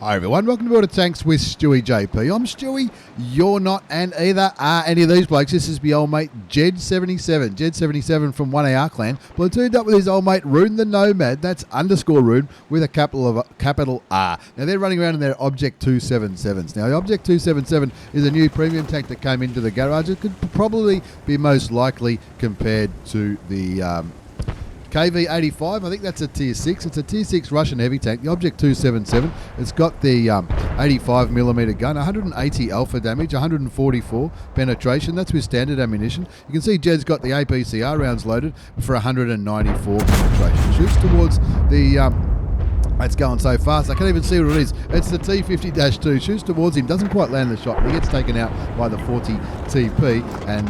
Hi everyone, welcome to Builder Tanks with StewiejP. I'm Stewie, you're not, and either are any of these blokes. This is my old mate Jed77. Jed77 from 1AR clan, platooned up with his old mate Rune the Nomad, that's underscore Rune with a capital R. Now they're running around in their Object 277s. Now the Object 277 is a new premium tank that came into the garage. It could probably be most likely compared to the KV85, I think that's a tier 6. It's a tier 6 Russian heavy tank, the Object 277. It's got the 85mm gun, 180 alpha damage, 144 penetration. That's with standard ammunition. You can see Jed's got the APCR rounds loaded for 194 penetration. Shoots towards the... it's going so fast, I can't even see what it is. It's the T50-2. Shoots towards him, doesn't quite land the shot, but he gets taken out by the 40 TP. And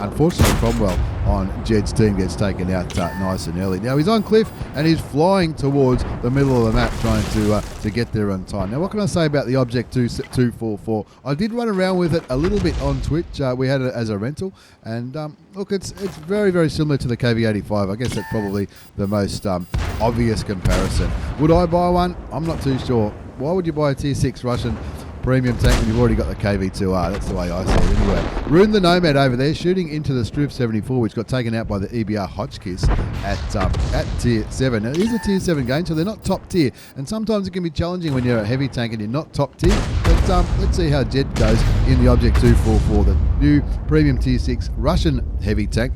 unfortunately, Cromwell on Jed's team gets taken out nice and early. Now he's on cliff and he's flying towards the middle of the map, trying to get there on time. Now what can I say about the Object 244? I did run around with it a little bit on Twitch. We had it as a rental, and look, it's very, very similar to the KV85. I guess that's probably the most obvious comparison. Would I buy one? I'm not too sure. Why would you buy a tier 6 Russian premium tank when you've already got the KV2R? That's the way I see it anyway. Rune the Nomad over there shooting into the Struve 74, which got taken out by the EBR Hotchkiss at tier 7. Now it is a tier 7 game, so they're not top tier, and sometimes it can be challenging when you're a heavy tank and you're not top tier. But let's see how Jed goes in the Object 244, the new premium tier 6 Russian heavy tank.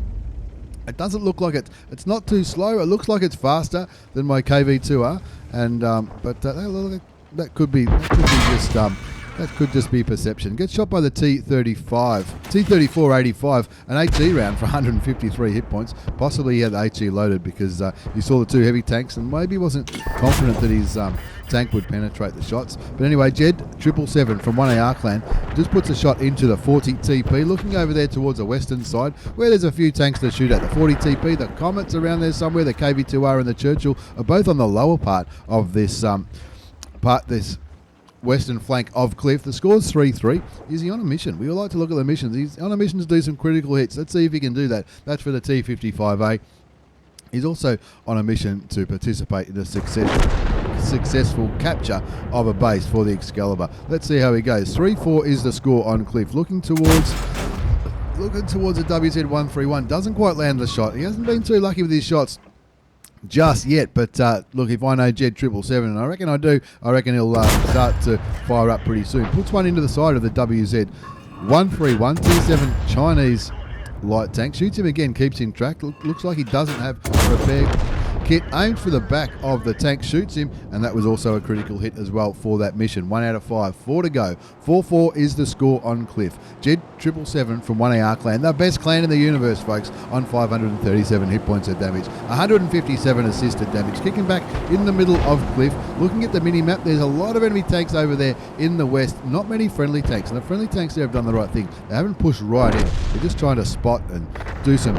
It doesn't look like it's not too slow. It looks like it's faster than my KV2R, and but that could just be perception. Gets shot by the T34-85, an HE round for 153 hit points. Possibly he had the HE loaded because you saw the two heavy tanks and maybe wasn't confident that his tank would penetrate the shots. But anyway, Jed777 from 1AR clan just puts a shot into the 40 TP, looking over there towards the western side where there's a few tanks to shoot at. The 40 TP, the Comet's around there somewhere, the KV2R and the Churchill are both on the lower part of this western flank of cliff. The score's 3-3. Is he on a mission? We would like to look at the missions. He's on a mission to do some critical hits. Let's see if he can do that. That's for the T55A. He's also on a mission to participate in the successful capture of a base for the Excalibur. Let's see how he goes. 3-4 is the score on cliff. Looking towards a WZ131. Doesn't quite land the shot. He hasn't been too lucky with his shots just yet, but look, if I know Jed777, and I reckon I do, I reckon he'll start to fire up pretty soon. Puts one into the side of the WZ131, tier 7 Chinese light tank. Shoots him again, keeps him track. Looks like he doesn't have a repair kit. Aims for the back of the tank, shoots him, and that was also a critical hit as well for that mission. 1 out of 5, 4 to go. 4-4 is the score on cliff. Jed777 from 1AR clan, the best clan in the universe, folks, on 537 hit points of damage, 157 assisted damage. Kicking back in the middle of cliff, looking at the mini map, there's a lot of enemy tanks over there in the west, not many friendly tanks, and the friendly tanks there have done the right thing. They haven't pushed right in. They're just trying to spot and do some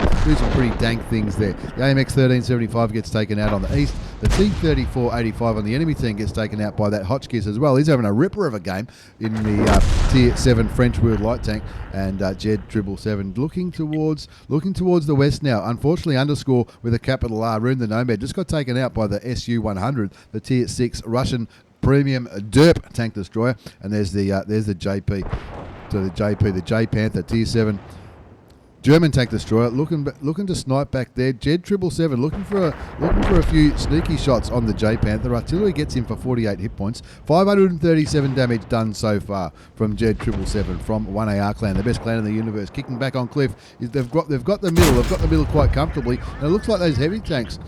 pretty dank things there. The AMX 1375 gets taken out on the east. The T34-85 on the enemy team gets taken out by that Hotchkiss as well. He's having a ripper of a game in the tier 7 French wheeled light tank. And Jed777 looking towards the west now. Unfortunately, underscore with a capital R. Rune the Nomad just got taken out by the SU-100, the tier 6 Russian premium derp tank destroyer. And there's the JP. So the J Panther tier 7 German tank destroyer, looking to snipe back there. Jed777 looking for a few sneaky shots on the J Panther. Artillery gets him for 48 hit points. 537 damage done so far from Jed777 from 1AR clan, the best clan in the universe. Kicking back on cliff. They've got the middle. They've got the middle quite comfortably. And it looks like those heavy tanks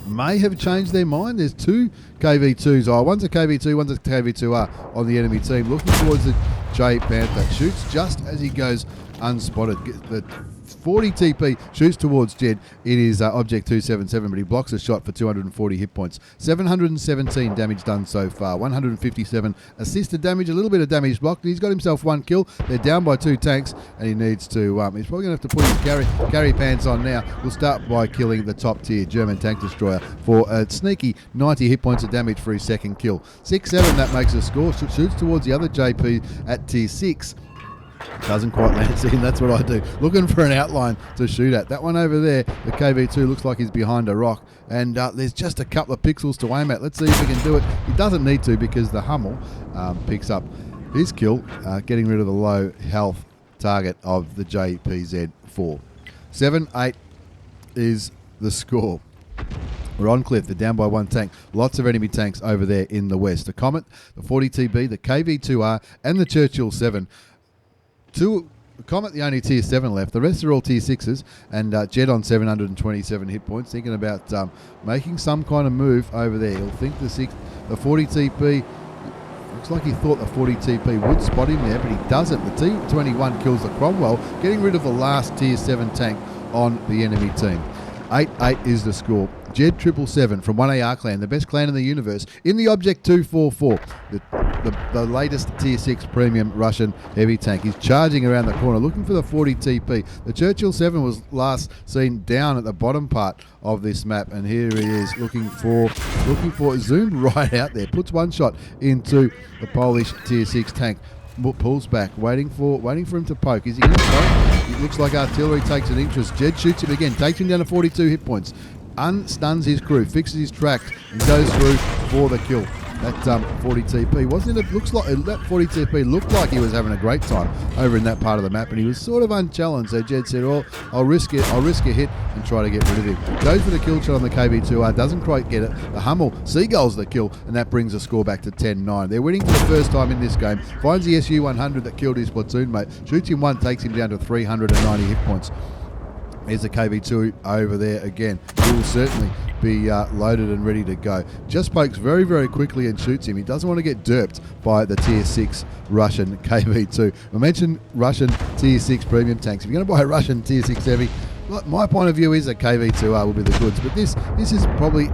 may have changed their mind. There's two KV2s. One's a KV2, one's a KV2R on the enemy team. Looking towards the J Panther. Shoots just as he goes unspotted. The 40 TP shoots towards Jed in his Object 277, but he blocks a shot for 240 hit points. 717 damage done so far. 157 assisted damage, a little bit of damage blocked. He's got himself one kill. They're down by 2 tanks, and he needs to... he's probably going to have to put his carry pants on now. We'll start by killing the top tier German tank destroyer for a sneaky 90 hit points of damage for his second kill. 6-7, that makes a score. Shoots towards the other JP at tier 6. Doesn't quite land. See, that's what I do. Looking for an outline to shoot at. That one over there, the KV2, looks like he's behind a rock. And there's just a couple of pixels to aim at. Let's see if he can do it. He doesn't need to because the Hummel picks up his kill, getting rid of the low health target of the JPZ4. 7-8 is the score. We're on Cliff. They're down by one tank. Lots of enemy tanks over there in the west. The Comet, the 40TB, the KV2R, and the Churchill 7. Comet, the only tier 7 left. The rest are all tier 6s. And Jet on 727 hit points, thinking about making some kind of move over there. He'll think the 40TP... Looks like he thought the 40TP would spot him there, but he doesn't. The T21 kills the Cromwell, getting rid of the last tier 7 tank on the enemy team. 8-8 is the score. Jed 777 from 1AR clan, the best clan in the universe, in the Object 244, the latest tier 6 premium Russian heavy tank. He's charging around the corner, looking for the 40TP. The Churchill 7 was last seen down at the bottom part of this map, and here he is looking for zoomed right out there, puts one shot into the Polish tier 6 tank. Pulls back, waiting for him to poke. Is he going to poke? It looks like artillery takes an interest. Jed shoots him again, takes him down to 42 hit points, unstuns his crew, fixes his tracks, and goes through for the kill. That 40TP wasn't it? Looks like that 40TP looked like he was having a great time over in that part of the map, and he was sort of unchallenged. So Jed said, "Well, I'll risk it. I'll risk a hit and try to get rid of him." Goes for the kill shot on the KV2R, doesn't quite get it. The Hummel seagulls the kill, and that brings the score back to 10-9. They're winning for the first time in this game. Finds the SU-100 that killed his platoon mate, shoots him one, takes him down to 390 hit points. There's the KV2 over there again. He will certainly be loaded and ready to go. Just pokes very, very quickly and shoots him. He doesn't want to get derped by the tier 6 Russian KV2. I mentioned Russian tier 6 premium tanks. If you're going to buy a Russian tier 6 heavy, my point of view is a KV2R will be the goods. But this is probably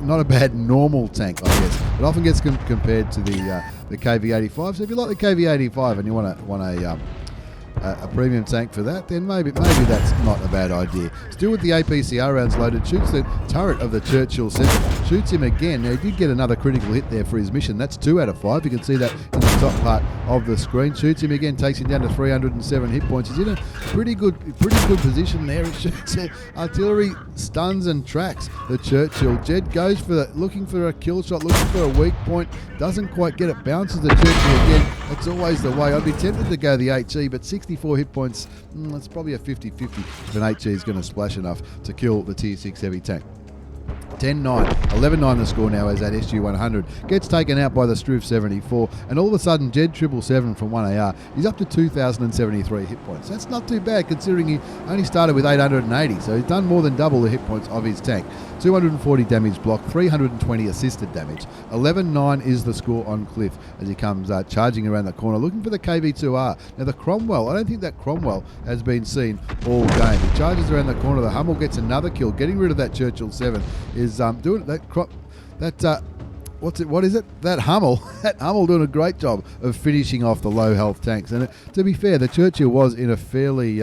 not a bad normal tank, I guess. It often gets compared to the KV85. So if you like the KV85 and you want a premium tank for that, then maybe that's not a bad idea. Still with the APCR rounds loaded, shoots the turret of the Churchill 7, shoots him again. Now he did get another critical hit there for his mission. That's 2 out of 5. You can see that in the top part of the screen. Shoots him again, takes him down to 307 hit points. He's in a pretty good position there. It shoots artillery, stuns and tracks the Churchill. Jed goes for looking for a kill shot, looking for a weak point, doesn't quite get it, bounces the Churchill again. That's always the way. I'd be tempted to go the HE, but 64 hit points, that's probably a 50-50 if an HE is going to splash enough to kill the tier 6 heavy tank. 10-9, 11-9 the score now as that SU-100 gets taken out by the Struve 74, and all of a sudden Jed 777 from 1AR, he's up to 2,073 hit points. That's not too bad considering he only started with 880, so he's done more than double the hit points of his tank. 240 damage block, 320 assisted damage. 11-9 is the score on Cliff as he comes charging around the corner looking for the KV2R. Now the Cromwell, I don't think that Cromwell has been seen all game. He charges around the corner, the Hummel gets another kill, getting rid of that Churchill 7. Is doing that Hummel doing a great job of finishing off the low health tanks. And to be fair, the Churchill was in a fairly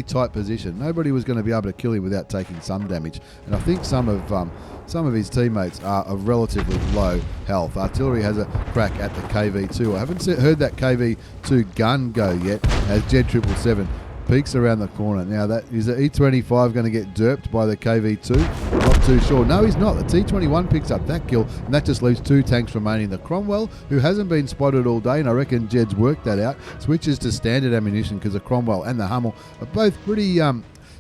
tight position. Nobody was going to be able to kill him without taking some damage. And I think some of his teammates are of relatively low health. Artillery has a crack at the KV2. I haven't heard that KV2 gun go yet as Jed 777 peeks around the corner. Now, that is the E25 going to get derped by the KV2? Not too sure. No, he's not. The T21 picks up that kill, and that just leaves 2 tanks remaining. The Cromwell, who hasn't been spotted all day, and I reckon Jed's worked that out, switches to standard ammunition because the Cromwell and the Hummel are both pretty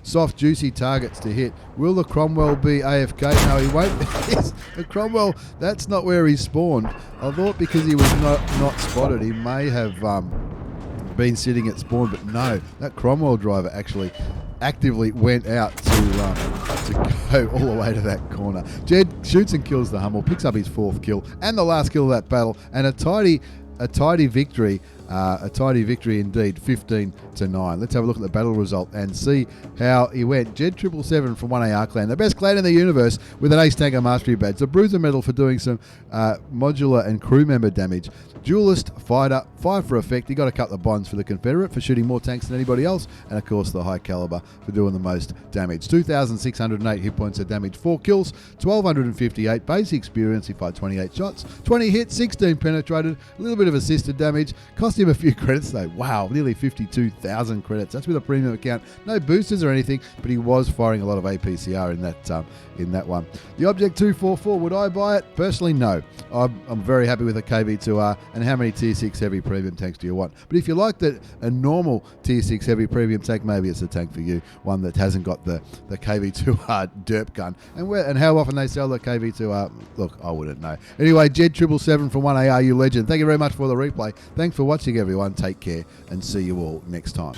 soft, juicy targets to hit. Will the Cromwell be AFK? No, he won't. The Cromwell, that's not where he spawned. I thought because he was not spotted, he may have been sitting at spawn, but no, that Cromwell driver actually actively went out to go all the way to that corner. Jed shoots and kills the Hummel, picks up his 4th kill and the last kill of that battle, and a tidy victory. A tidy victory indeed, 15-9. Let's have a look at the battle result and see how he went. Jed 777 from 1AR clan, the best clan in the universe with an Ace Tanker Mastery badge, the Bruiser medal for doing some modular and crew member damage, duelist, fighter, 5 for effect. He got a couple of bonds for the Confederate for shooting more tanks than anybody else, and of course the high caliber for doing the most damage. 2,608 hit points of damage, 4 kills, 1,258 basic experience. He fired 28 shots, 20 hits, 16 penetrated, a little bit of assisted damage, cost cost him a few credits though. Wow, nearly 52,000 credits. That's with a premium account. No boosters or anything, but he was firing a lot of APCR in that one. The Object 244, would I buy it? Personally, no. I'm very happy with the KV2R. And how many Tier 6 heavy premium tanks do you want? But if you like a normal Tier 6 heavy premium tank, maybe it's a tank for you. One that hasn't got the KV2R derp gun. And how often they sell the KV2R, look, I wouldn't know. Anyway, Jed777 from 1AR, you legend. Thank you very much for the replay. Thanks for watching, everyone. Take care and see you all next time.